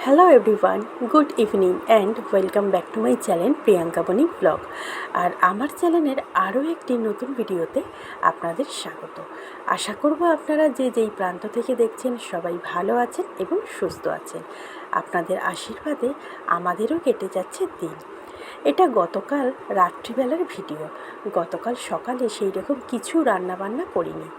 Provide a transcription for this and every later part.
Hello everyone, good evening and welcome back to my channel Priyanka বনি blog. আর আমার চ্যানেলের আরও একটি নতুন ভিডিওতে আপনাদের স্বাগত। আশা করব আপনারা যে যেই প্রান্ত থেকে দেখছেন সবাই ভালো আছেন এবং সুস্থ আছেন। আপনাদের আশীর্বাদে আমাদেরও কেটে যাচ্ছে দিন। এটা গতকাল রাত্রিবেলার ভিডিও। গতকাল সকালে সেই রকম কিছু রান্নাবান্না করিনি,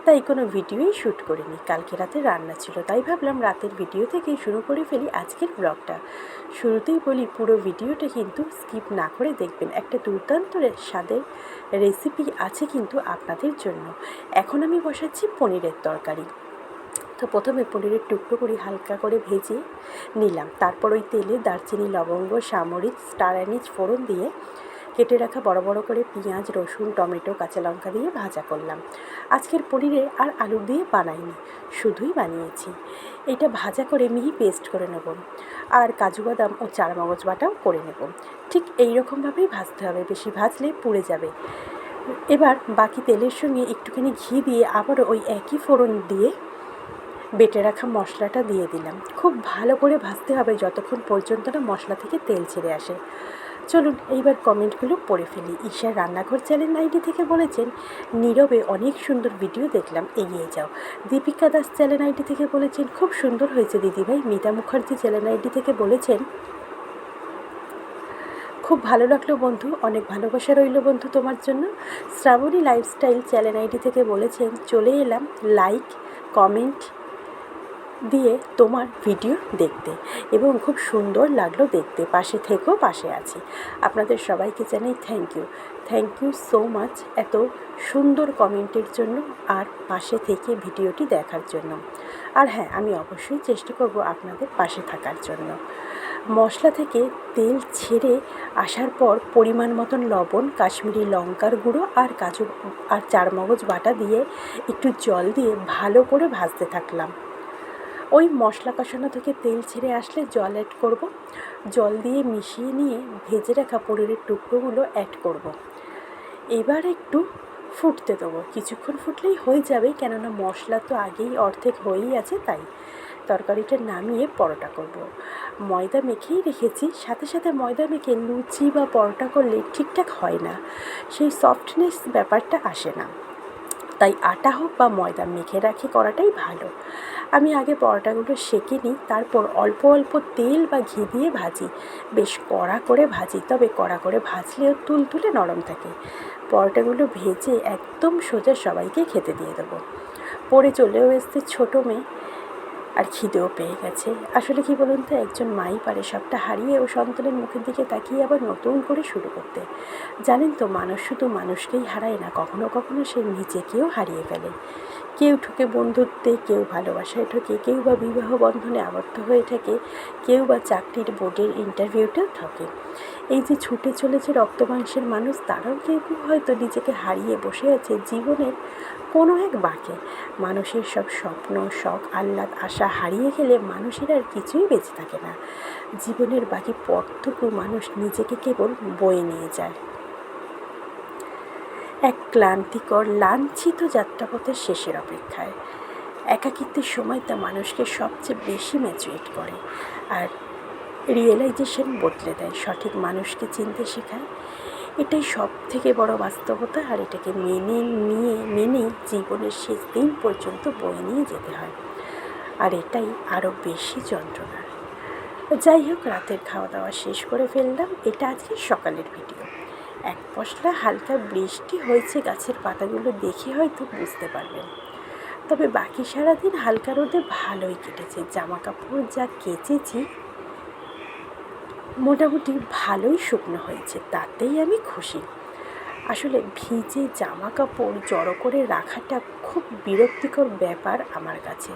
তাই কোনো ভিডিওই শ্যুট করিনি। কালকে রাতে রান্না ছিল, তাই ভাবলাম রাতের ভিডিও থেকেই শুরু করে ফেলি আজকের ব্লগটা। শুরুতেই বলি, পুরো ভিডিওটা কিন্তু স্কিপ না করে দেখবেন। একটা দুর্দান্ত স্বাদের রেসিপি আছে কিন্তু আপনাদের জন্য। এখন আমি বসাচ্ছি পনিরের তরকারি। তো প্রথমে পনিরের টুকরো করে হালকা করে ভেজে নিলাম। তারপর ওই তেলে দারচিনি, লবঙ্গ, সামরিচ, স্টার অ্যানিজ ফোড়ন দিয়ে কেটে রাখা বড় বড় করে পেঁয়াজ, রসুন, টমেটো, কাঁচা লঙ্কা দিয়ে ভাজা করলাম। আজকের পনিরে আর আলু দিয়ে বানাইনি, শুধুই বানিয়েছি। এটা ভাজা করে মিহি পেস্ট করে নেব, আর কাজু বাদাম ও চারমগজ বাটাও করে নেব। ঠিক এই রকমভাবেই ভাজতে হবে, বেশি ভাজলে পুড়ে যাবে। এবার বাকি তেলের সঙ্গে একটুখানি ঘি দিয়ে আবারও ওই একই ফোড়ন দিয়ে বেটে রাখা মশলাটা দিয়ে দিলাম। খুব ভালো করে ভাজতে হবে যতক্ষণ পর্যন্ত না মশলা থেকে তেল ছেড়ে আসে। চলুন এইবার কমেন্টগুলো পড়ে ফেলি। ঈশার রান্নাঘর চ্যানেল আইডি থেকে বলেছেন, নীরবে অনেক সুন্দর ভিডিও দেখলাম, এগিয়ে যাও। দীপিকা দাস চ্যানেল আইডি থেকে বলেছেন, খুব সুন্দর হয়েছে দিদিভাই। মিতা মুখার্জি চ্যানেল আইডি থেকে বলেছেন, খুব ভালো লাগলো বন্ধু, অনেক ভালোবাসা রইল বন্ধু তোমার জন্য। শ্রাবণী লাইফস্টাইল চ্যানেল আইডি থেকে বলেছেন, চলে এলাম লাইক কমেন্ট দিয়ে তোমার ভিডিও দেখতে এবং খুব সুন্দর লাগলো দেখতে, পাশে থেকেও পাশে আছি। আপনাদের সবাইকে জানাই থ্যাংক ইউ সো মাচ এত সুন্দর কমেন্টের জন্য আর পাশে থেকে ভিডিওটি দেখার জন্য। আর হ্যাঁ, আমি অবশ্যই চেষ্টা করব আপনাদের পাশে থাকার জন্য। মশলা থেকে তেল ছেড়ে আসার পর পরিমাণ মতন লবণ, কাশ্মীরি লঙ্কার গুঁড়ো আর কাজু আর চারমগজ বাটা দিয়ে একটু জল দিয়ে ভালো করে ভাজতে থাকলাম। ওই মশলা কষানো থেকে তেল ছেড়ে আসলে জল অ্যাড করব। জল দিয়ে মিশিয়ে নিয়ে ভেজে রাখা পনিরের টুকরোগুলো অ্যাড করব। এবার একটু ফুটতে দেবো, কিছুক্ষণ ফুটলেই হয়ে যাবে, কেননা মশলা তো আগেই অর্ধেক হয়েই আছে। তাই তরকারিটা নামিয়ে পরোটা করব। ময়দা মেখেই রেখেছি, সাথে সাথে ময়দা মেখে লুচি বা পরোটা করলে ঠিকঠাক হয় না, সেই সফটনেস ব্যাপারটা আসে না। তাই আটা হোক বা ময়দা মেখে রাখি করাটাই ভালো। আমি আগে পরোটাগুলো সেঁকে নিই, তারপর অল্প অল্প তেল বা ঘি দিয়ে ভাজি। বেশ কড়া করে ভাজি, তবে কড়া করে ভাজলেও তুলতুলে নরম থাকে। পরোটাগুলো ভেজে একদম সোজা সবাইকে খেতে দিয়ে দেবো। পড়ে চলেও এসছে ছোটো মেয়ে, আর খিদেও পেয়ে গেছে। আসলে কি বলুন তো, একজন মাই পারে সবটা হারিয়ে ও সন্তানের মুখের দিকে তাকিয়ে আবার নতুন করে শুরু করতে। জানেন তো, মানুষ শুধু মানুষকেই হারায় না, কখনো কখনো সে নিজেকেও হারিয়ে ফেলে। কেউ ঠকে বন্ধুত্বে, কেউ ভালোবাসায় ঠকে, কেউ বা বিবাহ বন্ধনে আবদ্ধ হয়ে থাকে, কেউ বা চাকরির বোর্ডের ইন্টারভিউতেও ঠকে। এই যে ছুটে চলেছে রক্ত মাংসের মানুষ, তারাও কেউ হয়তো নিজেকে হারিয়ে বসে আছে জীবনের কোনো এক বাঁকে। মানুষের সব স্বপ্ন, শখ, আহ্লাদ, আশা হারিয়ে গেলে মানুষের আর কিছুই বেঁচে থাকে না। জীবনের বাকি পথটুকু মানুষ নিজেকে কেবল বয়ে নিয়ে যায়। এক ক্লান্তিকর লাঞ্ছিত যাত্রাপথের শেষের অপেক্ষায়। একাকিত্বের সময় তা মানুষকে সবচেয়ে বেশি ম্যাচুরেট করে আর রিয়েলাইজেশন বদলে দেয়, সঠিক মানুষকে চিনতে শেখায়। এটাই সব থেকে বড় বাস্তবতা, আর এটাকে মেনেই জীবনের শেষ দিন পর্যন্ত বয়ে নিয়ে যেতে হয়। আর এটাই আরও বেশি যন্ত্রণার। যাই হোক, রাতের খাওয়া দাওয়া শেষ করে ফেললাম। এটা আজকে সকালের ভিডিও। এক পশলা হালকা বৃষ্টি হয়েছে, গাছের পাতাগুলো দেখে হয়তো বুঝতে পারবেন। তবে বাকি সারাদিন হালকা রোদে ভালোই কেটেছে। জামা কাপড় যা কেচেছি মোটামুটি ভালোই শুকনো হয়েছে, তাতেই আমি খুশি। আসলে ভিজে জামা কাপড় জড়ো করে রাখাটা খুব বিরক্তিকর ব্যাপার আমার কাছে।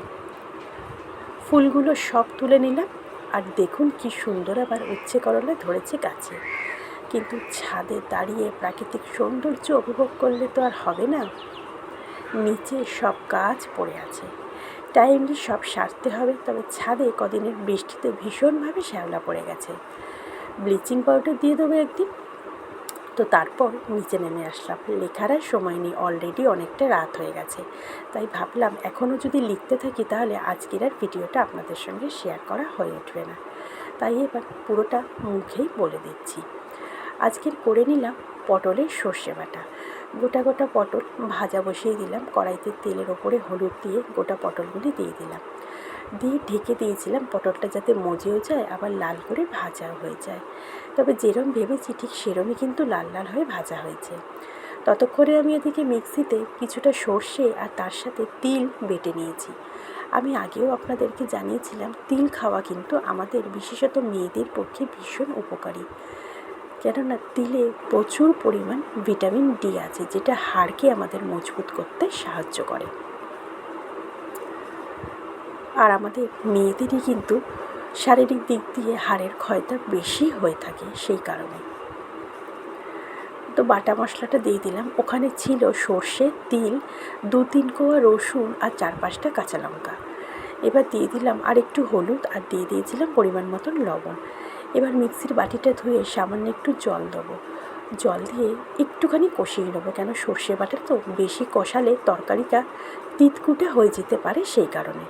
ফুলগুলো সব তুলে নিলাম, আর দেখুন কি সুন্দর আবার উচ্ছে করলা ধরেছে গাছে। কিন্তু ছাদে দাঁড়িয়ে প্রাকৃতিক সৌন্দর্য উপভোগ করলে তো আর হবে না। নিচে সব গাছ পড়ে আছে, টাইমলি সব সারতে হবে। তবে ছাদে কদিনের বৃষ্টিতে ভীষণভাবে শ্যাওলা পড়ে গেছে। ব্লিচিং পাউডার দিয়ে দেবো একদিন। তো তারপর নিচে নেমে আসলাম, লেখার আর সময় নেই, অলরেডি অনেকটা রাত হয়ে গেছে। তাই ভাবলাম এখনও যদি লিখতে থাকি তাহলে আজকের আর ভিডিওটা আপনাদের সঙ্গে শেয়ার করা হয়ে উঠবে না। তাই এবার পুরোটা মুখেই বলে দিচ্ছি। আজকের করে নিলাম পটলের সর্ষে বাটা। গোটা গোটা পটল ভাজা বসিয়ে দিলাম, কড়াইতে তেলের ওপরে হলুদ দিয়ে গোটা পটলগুলি দিয়ে দিলাম, দিয়ে ঢেকে দিয়েছিলাম পটলটা যাতে মজেও যায় আবার লাল করে ভাজাও হয়ে যায়। তবে যেরম ভেবেছি ঠিক সেরমই কিন্তু লাল লাল হয়ে ভাজা হয়েছে। ততক্ষণে আমি এদিকে মিক্সিতে কিছুটা সর্ষে আর তার সাথে তিল বেটে নিয়েছি। আমি আগেও আপনাদেরকে জানিয়েছিলাম তিল খাওয়া কিন্তু আমাদের বিশেষত মেয়েদের পক্ষে ভীষণ উপকারী, কেননা তিলে প্রচুর পরিমাণ ভিটামিন ডি আছে, যেটা হাড়কে আমাদের মজবুত করতে সাহায্য করে। আর আমাদের মেয়েদেরই কিন্তু শারীরিক দিক দিয়ে হাড়ের ক্ষয়টা বেশি হয়ে থাকে, সেই কারণে। তো বাটা মশলাটা দিয়ে দিলাম, ওখানে ছিল সর্ষে, তিল, 2-3 কোয়া রসুন আর 4-5টা কাঁচা লঙ্কা। এবার দিয়ে দিলাম আর একটু হলুদ আর দিয়ে দিয়েছিলাম পরিমাণ মতন লবণ। এবার মিক্সির বাটিটা ধুয়ে সামান্য একটু জল দেবো, জল দিয়ে একটুখানি কষিয়ে নেবো, কেন সর্ষে বাটা তো বেশি কষালে তরকারিটা তিতকুটে হয়ে যেতে পারে, সেই কারণে।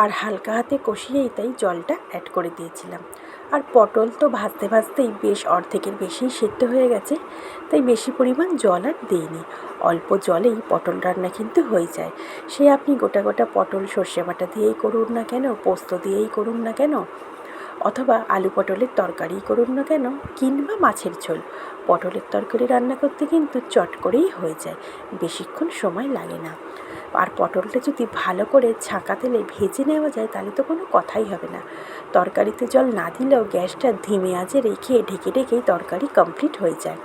আর হালকা হাতে কষিয়েই তাই জলটা অ্যাড করে দিয়েছিলাম। আর পটল তো ভাজতে ভাজতেই বেশ অর্ধেকের বেশিই সেদ্ধ হয়ে গেছে, তাই বেশি পরিমাণ জল আর দিইনি, অল্প জলেই পটল রান্না কিন্তু হয়ে যায়। সে আপনি গোটা গোটা পটল সর্ষে বাটা দিয়েই করুন না কেন, পোস্ত দিয়েই করুন না কেন, অথবা আলু পটলের তরকারিই করুন না কেন, কিংবা মাছের ঝোল, পটলের তরকারি রান্না করতে কিন্তু চট করেই হয়ে যায়, বেশিক্ষণ সময় লাগে না। আর পটলটা যদি ভালো করে ছাঁকা তেলে ভেজে নেওয়া যায় তাহলে তো কোনো কথাই হবে না। তরকারিতে জল না দিলেও গ্যাসটা ধিমে আঁচে রেখে ঢেকে ঢেকেই তরকারি কমপ্লিট হয়ে যায়।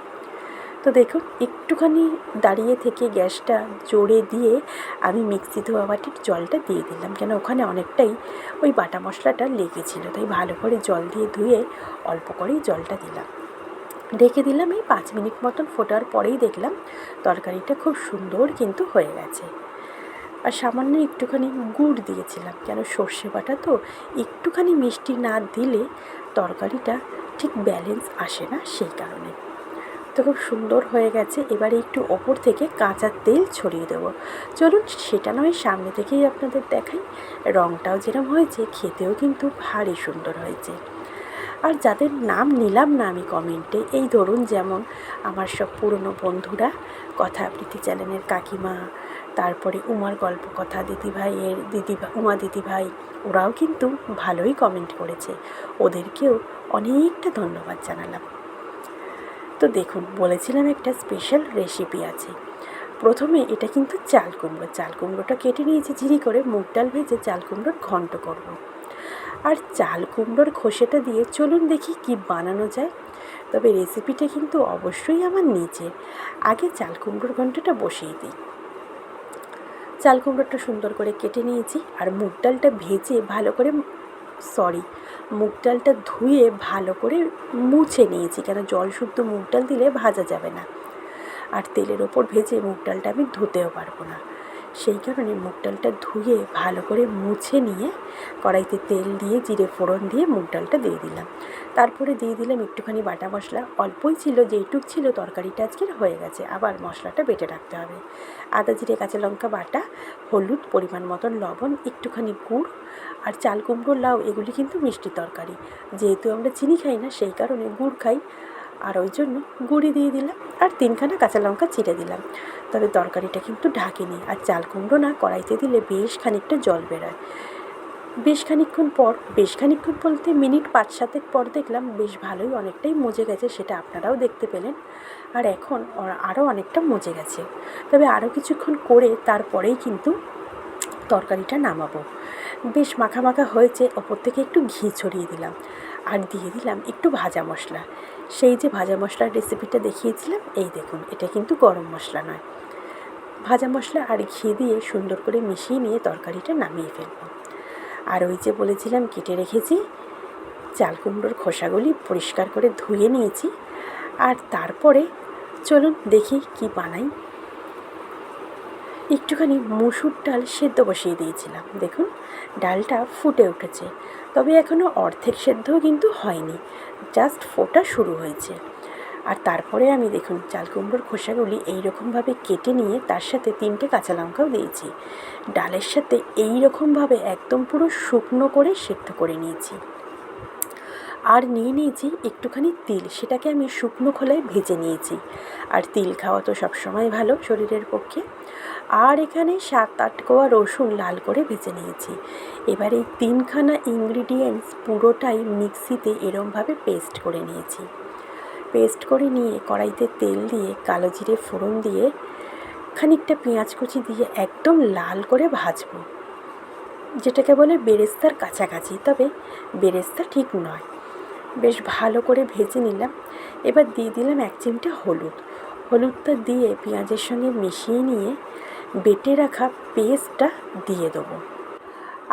তো দেখুন একটুখানি দাঁড়িয়ে থেকে গ্যাসটা জোরে দিয়ে আমি মিক্সি ধোয়া বাটির জলটা দিয়ে দিলাম, কেন ওখানে অনেকটাই ওই বাটা মশলাটা লেগেছিলো, তাই ভালো করে জল দিয়ে ধুয়ে অল্প করেই জলটা দিলাম, ঢেকে দিলাম। এই 5 মিনিট মতন ফোটার পরেই দেখলাম তরকারিটা খুব সুন্দর কিন্তু হয়ে গেছে। আর সামান্য একটুখানি গুড় দিয়েছিলাম, কেন সর্ষে বাটা তো একটুখানি মিষ্টি না দিলে তরকারিটা ঠিক ব্যালেন্স আসে না, সেই কারণে। তো খুব সুন্দর হয়ে গেছে। এবারে একটু ওপর থেকে কাঁচা তেল ছড়িয়ে দেবো। চলুন সেটা নয় সামনে থেকেই আপনাদের দেখাই। রঙটাও যেরকম হয়েছে খেতেও কিন্তু ভারী সুন্দর হয়েছে। আর যাদের নাম নিলাম না আমি কমেন্টে, এই ধরুন যেমন আমার সব পুরনো বন্ধুরা, কথা আবৃত্তি চ্যানেলের কাকিমা, তারপরে উমার গল্প কথা দিদিভাইয়ের উমা দিদিভাই, ওরাও কিন্তু ভালোই কমেন্ট করেছে, ওদেরকেও অনেকটা ধন্যবাদ জানালাম। তো দেখুন বলেছিলাম একটা স্পেশাল রেসিপি আছে। প্রথমে এটা কিন্তু চাল কুমড়োটা কেটে নিয়েছি ঝিরি করে, মুগ ডাল ভেজে চাল কুমড়োর ঘন্ট করব। আর চাল কুমড়োর খোসাটা দিয়ে চলুন দেখি কি বানানো যায়। তবে রেসিপিটা কিন্তু অবশ্যই আমার নিজের। আগে চাল কুমড়োর ঘন্টটা বসিয়ে দিই। চাল কুমড়োটা সুন্দর করে কেটে নিয়েছি, আর মুগ ডালটা ভেজে ভালো করে মুগ ডালটা ধুয়ে ভালো করে মুছে নিয়েছি, কেন জল শুদ্ধ মুগ ডাল দিলে ভাজা যাবে না, আর তেলের ওপর ভেজে মুগ ডালটা আমি ধুতেও পারবো না, সেই কারণে মুগ ডালটা ধুয়ে ভালো করে মুছে নিয়ে কড়াইতে তেল দিয়ে জিরে ফোড়ন দিয়ে মুগ ডালটা দিয়ে দিলাম। তারপরে দিয়ে দিলাম একটুখানি বাটা মশলা, অল্পই ছিল, যেইটুক ছিল তরকারিটা আজকের হয়ে গেছে, আবার মশলাটা বেটে রাখতে হবে। আদা জিরে কাঁচা লঙ্কা বাটা, হলুদ, পরিমাণ মতন লবণ, একটুখানি গুড়, আর চাল কুমড়ো লাউ এগুলি কিন্তু মিষ্টি তরকারি, যেহেতু আমরা চিনি খাই না সেই কারণে গুড় খাই, আর ওই জন্য গুঁড়ি দিয়ে দিলাম, আর 3খানা কাঁচা লঙ্কা চিড়ে দিলাম। তবে তরকারিটা কিন্তু ঢাকেনি, আর চাল কুমড়ো না কড়াইতে দিলে বেশ খানিকটা জল বেরোয়। বেশ খানিকক্ষণ বলতে মিনিট 5-7 পর দেখলাম বেশ ভালোই অনেকটাই মজে গেছে, সেটা আপনারাও দেখতে পেলেন। আর এখন আরও অনেকটা মজে গেছে, তবে আরও কিছুক্ষণ করে তারপরেই কিন্তু তরকারিটা নামাবো। বেশ মাখা মাখা হয়েছে, ওপর থেকে একটু ঘি ছড়িয়ে দিলাম, আর দিয়ে দিলাম একটু ভাজা মশলা। সেই যে ভাজা মশলার রেসিপিটা দেখিয়েছিলাম, এই দেখুন, এটা কিন্তু গরম মশলা নয়, ভাজা মশলা আর ঘি দিয়ে সুন্দর করে মিশিয়ে নিয়ে তরকারিটা নামিয়ে ফেলব। আর ওই যে বলেছিলাম কেটে রেখেছি চাল কুমড়োর খোসাগুলি পরিষ্কার করে ধুয়ে নিয়েছি। আর তারপরে চলুন দেখি কি বানাই। একটুখানি মুসুর ডাল সেদ্ধ বসিয়ে দিয়েছিলাম, দেখুন ডালটা ফুটে উঠেছে, তবে এখনও অর্ধেক সেদ্ধও কিন্তু হয়নি, জাস্ট ফোটা শুরু হয়েছে। আর তারপরে আমি দেখুন চাল কুমড়োর খোসাগুলি এইরকমভাবে কেটে নিয়ে তার সাথে 3টে কাঁচা লঙ্কাও দিয়েছি। ডালের সাথে এইরকমভাবে একদম পুরো শুকনো করে সেদ্ধ করে নিয়েছি। আর নিয়েছি একটুখানি তিল, সেটাকে আমি শুকনো খোলায় ভেজে নিয়েছি। আর তিল খাওয়া তো সবসময় ভালো শরীরের পক্ষে। আর এখানে 7-8 কোয়া রসুন লাল করে ভেজে নিয়েছি। এবার এই 3খানা ইনগ্রিডিয়েন্টস পুরোটাই মিক্সিতে এরমভাবে পেস্ট করে নিয়েছি। পেস্ট করে নিয়ে কড়াইতে তেল দিয়ে কালো জিরে ফোড়ন দিয়ে খানিকটা পেঁয়াজ কুচি দিয়ে একদম লাল করে ভাজবো, যেটাকে বলে বেরেস্তার কাছাকাছি, তবে বেরেস্তা ঠিক নয়। বেশ ভালো করে ভেজে নিলাম। এবার দিয়ে দিলাম 1 চিমটে হলুদটা দিয়ে পেঁয়াজের সঙ্গে মিশিয়ে নিয়ে বেটে রাখা পেস্টটা দিয়ে দেবো।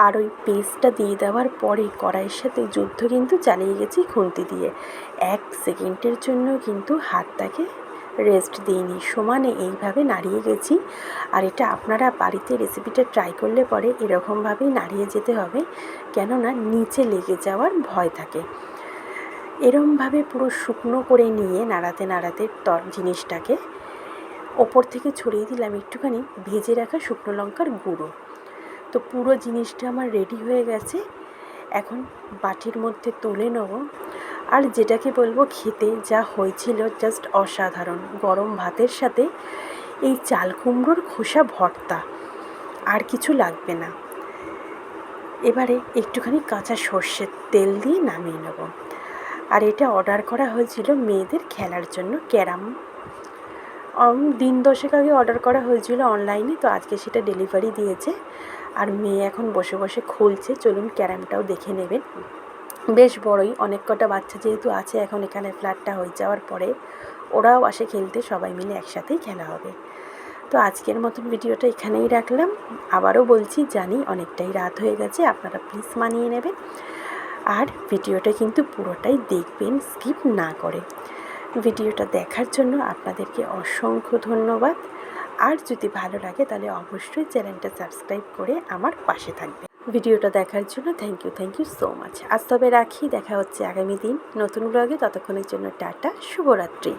আর ওই পেস্টটা দিয়ে দেওয়ার পরে কড়াইয়ের সাথে যুদ্ধ কিন্তু চালিয়ে গেছি খুন্তি দিয়ে। 1 সেকেন্ডের জন্য কিন্তু হাতটাকে রেস্ট দিইনি, সমানে এইভাবে নাড়িয়ে গেছি। আর এটা আপনারা বাড়িতে রেসিপিটা ট্রাই করলে পরে এরকমভাবেই নাড়িয়ে যেতে হবে, কেননা নিচে লেগে যাওয়ার ভয় থাকে। এরমভাবে পুরো শুকনো করে নিয়ে নাড়াতে নাড়াতে জিনিসটাকে ওপর থেকে ছড়িয়ে দিলাম একটুখানি ভেজে রাখা শুকনো লঙ্কার গুঁড়ো। তো পুরো জিনিসটা আমার রেডি হয়ে গেছে। এখন বাটির মধ্যে তুলে নেব। আর যেটাকে বলবো খেতে যা হয়েছিল জাস্ট অসাধারণ। গরম ভাতের সাথে এই চাল কুমড়োর খোসা ভর্তা, আর কিছু লাগবে না। এবারে একটুখানি কাঁচা সর্ষের তেল দিয়ে নামিয়ে নেব। আর এটা অর্ডার করা হয়েছিল মেয়েদের খেলার জন্য ক্যারাম। দিন 10 আগে অর্ডার করা হয়েছিল অনলাইনে, তো আজকে সেটা ডেলিভারি দিয়েছে। আর মেয়ে এখন বসে বসে খুলছে, চলুন ক্যারামটাও দেখে নেবেন। বেশ বড়ই, অনেক কটা বাচ্চা যেহেতু আছে এখন এখানে, ফ্ল্যাটটা হয়ে যাওয়ার পরে ওরাও আসে খেলতে, সবাই মিলে একসাথেই খেলা হবে। তো আজকের মতন ভিডিওটা এখানেই রাখলাম। আবারও বলছি, জানি অনেকটাই রাত হয়ে গেছে, আপনারা প্লিজ মানিয়ে নেবেন। আর ভিডিওটা কিন্তু পুরোটাই দেখবেন, স্কিপ না করে। ভিডিওটা দেখার জন্য আপনাদেরকে অসংখ্য ধন্যবাদ। আর যদি ভালো লাগে তাহলে অবশ্যই চ্যানেলটা সাবস্ক্রাইব করে আমার পাশে থাকবে। ভিডিওটা দেখার জন্য থ্যাংক ইউ সো মাচ। আজ তবে রাখি, দেখা হচ্ছে আগামী দিন নতুন ব্লগে। ততক্ষণের জন্য টাটা, শুভরাত্রি।